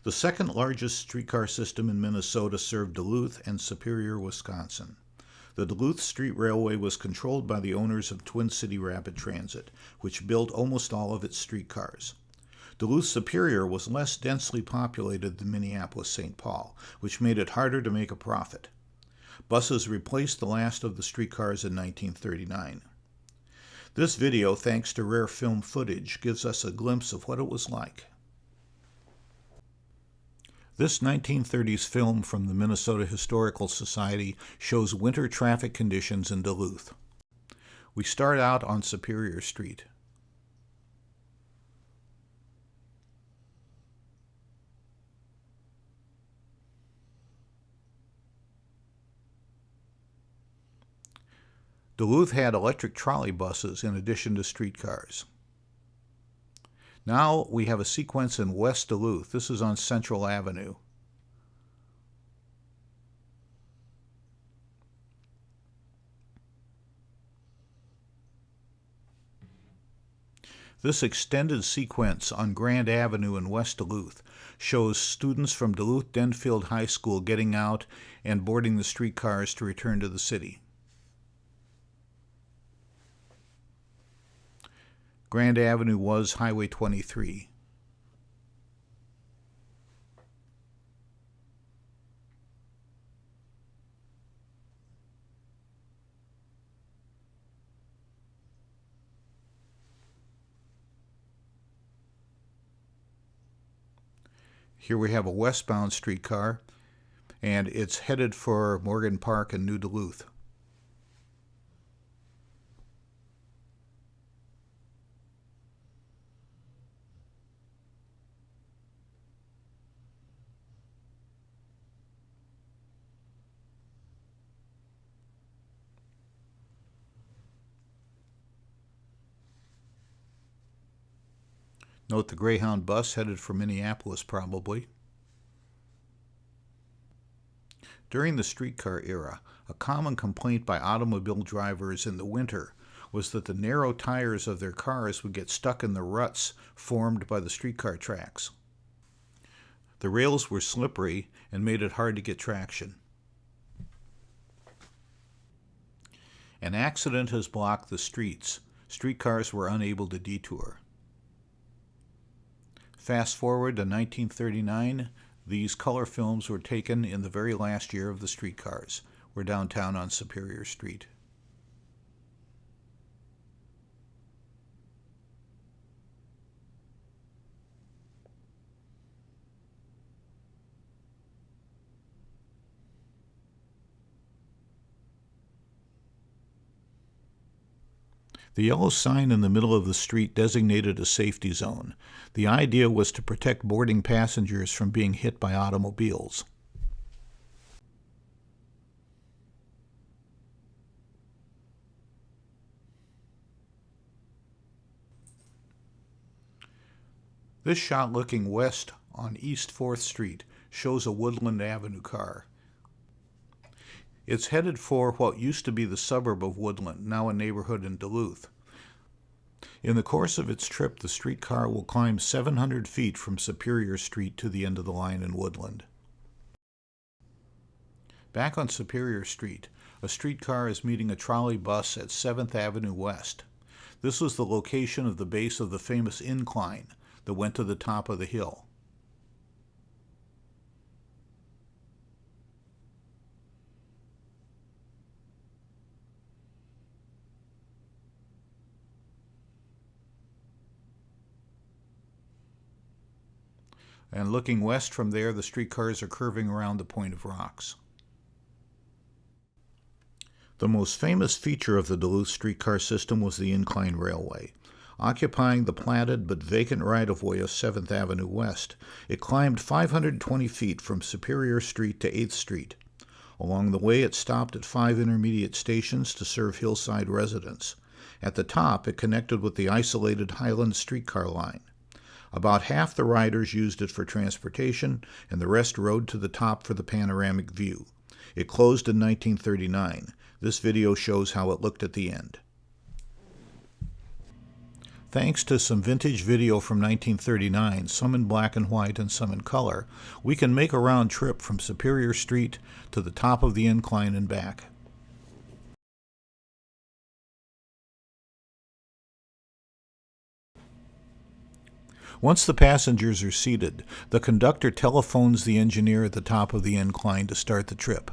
The second largest streetcar system in Minnesota served Duluth and Superior, Wisconsin. The Duluth Street Railway was controlled by the owners of Twin City Rapid Transit, which built almost all of its streetcars. Duluth Superior was less densely populated than Minneapolis-St. Paul, which made it harder to make a profit. Buses replaced the last of the streetcars in 1939. This video, thanks to rare film footage, gives us a glimpse of what it was like. This 1930s film from the Minnesota Historical Society shows winter traffic conditions in Duluth. We start out on Superior Street. Duluth had electric trolley buses in addition to streetcars. Now we have a sequence in West Duluth. This is on Central Avenue. This extended sequence on Grand Avenue in West Duluth shows students from Duluth-Denfield High School getting out and boarding the streetcars to return to the city. Grand Avenue was Highway 23. Here we have a westbound streetcar, and it's headed for Morgan Park and New Duluth. Note the Greyhound bus headed for Minneapolis, probably. During the streetcar era, a common complaint by automobile drivers in the winter was that the narrow tires of their cars would get stuck in the ruts formed by the streetcar tracks. The rails were slippery and made it hard to get traction. An accident has blocked the streets. Streetcars were unable to detour. Fast forward to 1939, these color films were taken in the very last year of the streetcars. We're downtown on Superior Street. The yellow sign in the middle of the street designated a safety zone. The idea was to protect boarding passengers from being hit by automobiles. This shot looking west on East 4th Street shows a Woodland Avenue car. It's headed for what used to be the suburb of Woodland, now a neighborhood in Duluth. In the course of its trip, the streetcar will climb 700 feet from Superior Street to the end of the line in Woodland. Back on Superior Street, a streetcar is meeting a trolley bus at 7th Avenue West. This was the location of the base of the famous Incline that went to the top of the hill. And looking west from there, the streetcars are curving around the Point of Rocks. The most famous feature of the Duluth streetcar system was the Incline Railway. Occupying the platted but vacant right-of-way of 7th Avenue West, it climbed 520 feet from Superior Street to 8th Street. Along the way, it stopped at 5 intermediate stations to serve hillside residents. At the top, it connected with the isolated Highland streetcar line. About half the riders used it for transportation, and the rest rode to the top for the panoramic view. It closed in 1939. This video shows how it looked at the end. Thanks to some vintage video from 1939, some in black and white and some in color, we can make a round trip from Superior Street to the top of the incline and back. Once the passengers are seated, the conductor telephones the engineer at the top of the incline to start the trip.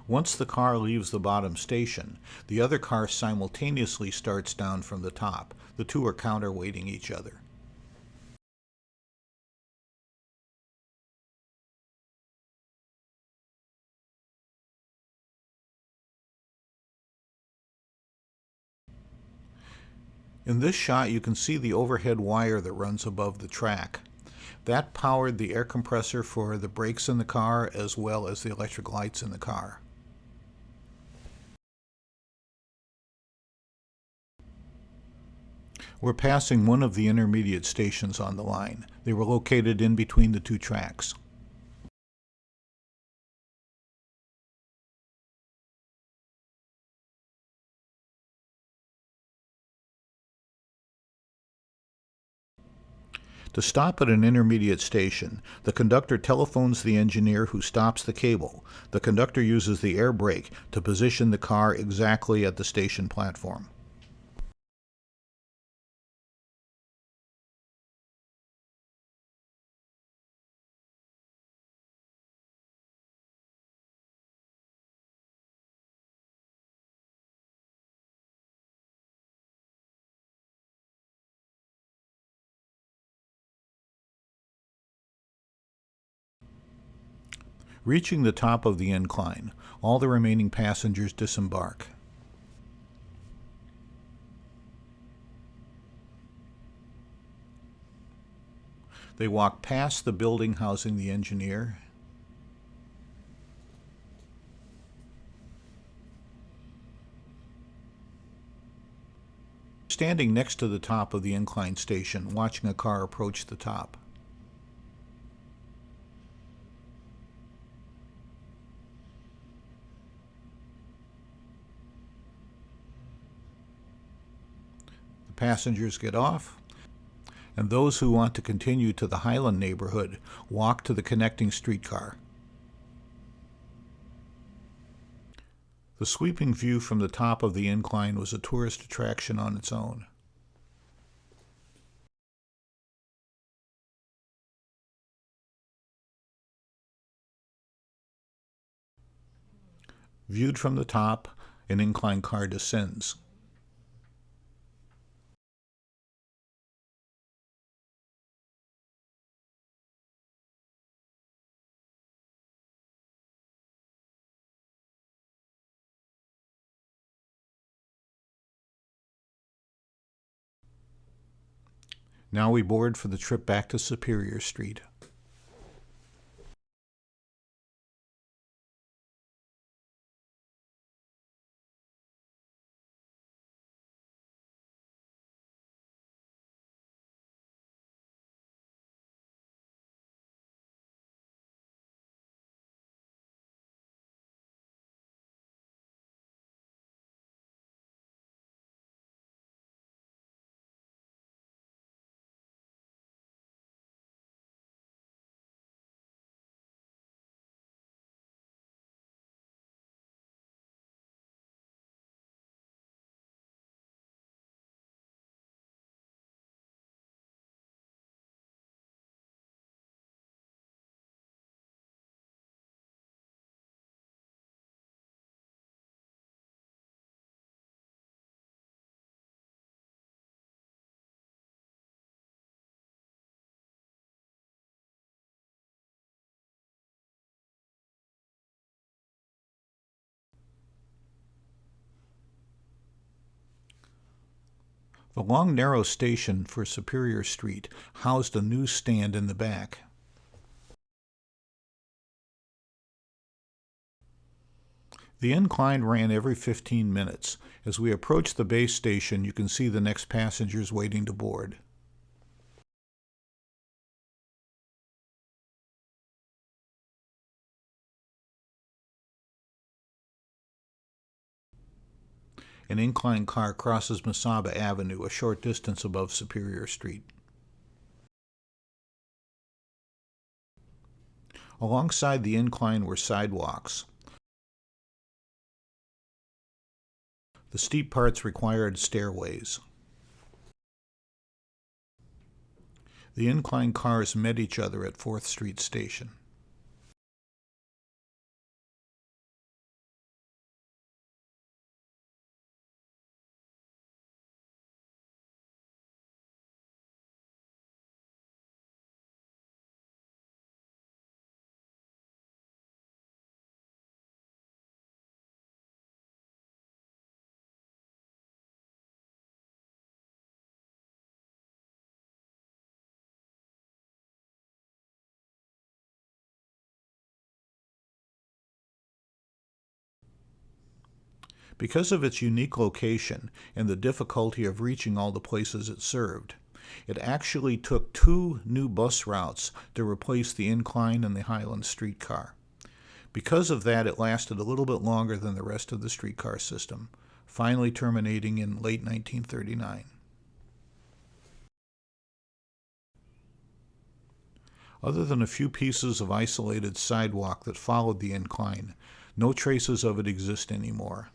Once the car leaves the bottom station, the other car simultaneously starts down from the top. The two are counterweighting each other. In this shot, you can see the overhead wire that runs above the track. That powered the air compressor for the brakes in the car as well as the electric lights in the car. We're passing one of the intermediate stations on the line. They were located in between the two tracks. To stop at an intermediate station, the conductor telephones the engineer who stops the cable. The conductor uses the air brake to position the car exactly at the station platform. Reaching the top of the incline, all the remaining passengers disembark. They walk past the building housing the engineer. Standing next to the top of the incline station, watching a car approach the top. Passengers get off, and those who want to continue to the Highland neighborhood walk to the connecting streetcar. The sweeping view from the top of the incline was a tourist attraction on its own. Viewed from the top, an incline car descends. Now we board for the trip back to Superior Street. The long, narrow station for Superior Street housed a newsstand in the back. The incline ran every 15 minutes. As we approach the base station, you can see the next passengers waiting to board. An Incline car crosses Mesaba Avenue, a short distance above Superior Street. Alongside the incline were sidewalks. The steep parts required stairways. The incline cars met each other at 4th Street Station. Because of its unique location and the difficulty of reaching all the places it served, it actually took 2 new bus routes to replace the Incline and the Highland streetcar. Because of that, it lasted a little bit longer than the rest of the streetcar system, finally terminating in late 1939. Other than a few pieces of isolated sidewalk that followed the incline, no traces of it exist anymore.